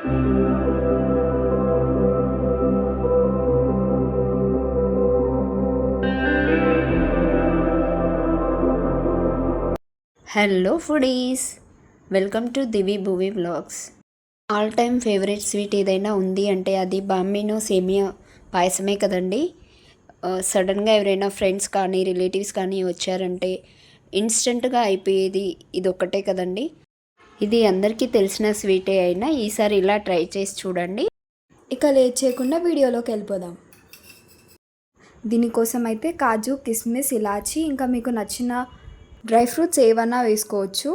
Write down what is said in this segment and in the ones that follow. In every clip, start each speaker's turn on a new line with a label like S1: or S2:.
S1: Hello foodies, welcome to Divi Bhuvi vlogs. All time favourite sweet ఏదైనా ఉంది అంటే అది బాంబినో సేమియా పాయసమే కదండి. సడన్గా ఎవరైనా ఫ్రెండ్స్ కానీ రిలేటివ్స్ కానీ వచ్చారంటే ఇన్స్టెంట్గా అయిపోయేది ఇది ఒక్కటే కదండి. ఇది అందరికీ తెలిసిన స్వీటే అయినా ఈసారి ఇలా ట్రై చేసి చూడండి.
S2: ఇక లేట్ చేయకుండా వీడియోలోకి వెళ్ళిపోదాం. దీనికోసం అయితే కాజు, కిస్మిస్, ఇలాచి ఇంకా మీకు నచ్చిన డ్రై ఫ్రూట్స్ ఏవన్నా వేసుకోవచ్చు.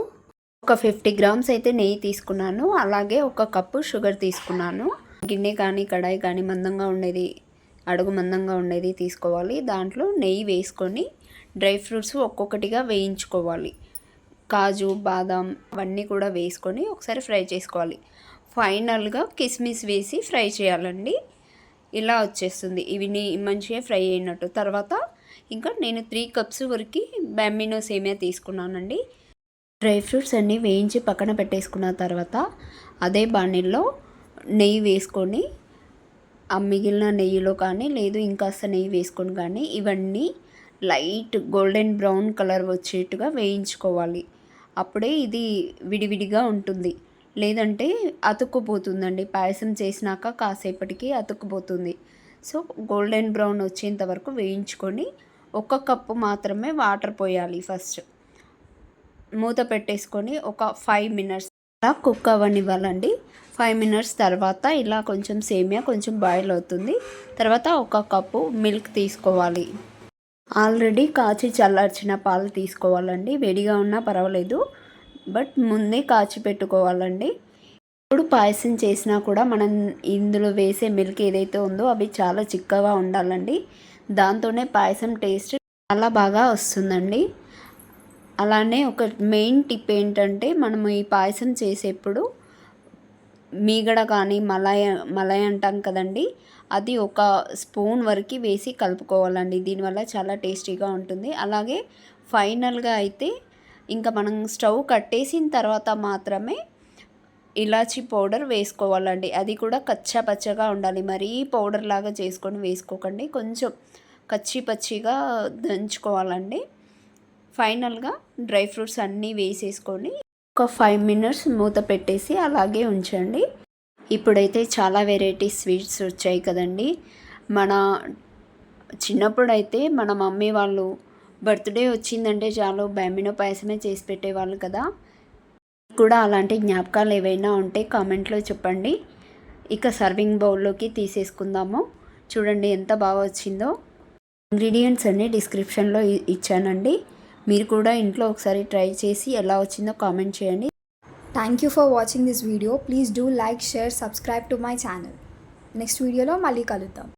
S1: ఒక 50 గ్రామ్స్ అయితే నెయ్యి తీసుకున్నాను. అలాగే ఒక కప్పు షుగర్ తీసుకున్నాను. గిన్నె కానీ కడాయి కానీ మందంగా ఉండేది, అడుగు మందంగా ఉండేది తీసుకోవాలి. దాంట్లో నెయ్యి వేసుకొని డ్రై ఫ్రూట్స్ ఒక్కొక్కటిగా వేయించుకోవాలి. కాజు, బాదాం అవన్నీ కూడా వేసుకొని ఒకసారి ఫ్రై చేసుకోవాలి. ఫైనల్గా కిస్మిస్ వేసి ఫ్రై చేయాలండి. ఇలా వచ్చేస్తుంది. ఇవి మంచిగా ఫ్రై అయినట్టు. తర్వాత ఇంకా నేను 3 కప్స్ వరకు బాంబినో సేమియా తీసుకున్నానండి. డ్రై ఫ్రూట్స్ అన్నీ వేయించి పక్కన పెట్టేసుకున్న తర్వాత అదే బాణీల్లో నెయ్యి వేసుకొని ఆ మిగిలిన నెయ్యిలో కానీ లేదు ఇంకాస్త నెయ్యి వేసుకొని కానీ ఇవన్నీ లైట్ గోల్డెన్ బ్రౌన్ కలర్ వచ్చేట్టుగా వేయించుకోవాలి. అప్పుడే ఇది విడివిడిగా ఉంటుంది, లేదంటే అతుక్కుపోతుందండి. పాయసం చేసినాక కాసేపటికి అతుక్కుపోతుంది. సో గోల్డెన్ బ్రౌన్ వచ్చేంత వరకు వేయించుకొని 1 కప్పు మాత్రమే వాటర్ పోయాలి. ఫస్ట్ మూత పెట్టేసుకొని ఒక 5 మినిట్స్ అలా కుక్ అవ్వనివ్వాలండి. 5 మినిట్స్ తర్వాత ఇలా కొంచెం సేమియా కొంచెం బాయిల్ అవుతుంది. తర్వాత 1 కప్పు మిల్క్ తీసుకోవాలి. ఆల్రెడీ కాచి చల్లార్చిన పాలు తీసుకోవాలండి. వేడిగా ఉన్నా పర్వాలేదు, బట్ ముందే కాచి పెట్టుకోవాలండి. ఇప్పుడు పాయసం చేసినా కూడా మనం ఇందులో వేసే మిల్క్ ఏదైతే ఉందో అవి చాలా చిక్కగా ఉండాలండి. దాంతోనే పాయసం టేస్ట్ చాలా బాగా వస్తుందండి. అలానే ఒక మెయిన్ టిప్ ఏంటంటే మనము ఈ పాయసం చేసేప్పుడు మీగడ కానీ మలై అంటాం కదండి, అది 1 స్పూన్ వరకు వేసి కలుపుకోవాలండి. దీనివల్ల చాలా టేస్టీగా ఉంటుంది. అలాగే ఫైనల్గా అయితే ఇంకా మనం స్టవ్ కట్టేసిన తర్వాత మాత్రమే ఇలాచీ పౌడర్ వేసుకోవాలండి. అది కూడా కచ్చా పచ్చగా ఉండాలి. మరీ పౌడర్ లాగా చేసుకొని వేసుకోకండి, కొంచెం కచ్చి పచ్చిగా దంచుకోవాలండి. ఫైనల్గా డ్రై ఫ్రూట్స్ అన్నీ వేసేసుకొని ఒక 5 మినిట్స్ మూత పెట్టేసి అలాగే ఉంచండి. ఇప్పుడైతే చాలా వెరైటీ స్వీట్స్ వచ్చాయి కదండి. మన చిన్నప్పుడైతే మన మమ్మీ వాళ్ళు బర్త్డే వచ్చిందంటే చాలు బాంబినో పాయసమే చేసి పెట్టేవాళ్ళు కదా. కూడా అలాంటి జ్ఞాపకాలు ఏవైనా ఉంటే కామెంట్లో చెప్పండి. ఇక సర్వింగ్ బౌల్లోకి తీసేసుకుందాము. చూడండి ఎంత బాగా వచ్చిందో. ఇంగ్రీడియంట్స్ అన్నీ డిస్క్రిప్షన్లో ఇచ్చానండి. మీరు కూడా ఇంట్లో ఒకసారి ట్రై చేసి ఎలా వచ్చిందో కామెంట్ చేయండి.
S2: Thank you for watching this video. Please do like, share, subscribe to my channel. Next వీడియోలో మళ్ళీ కలుద్దాం.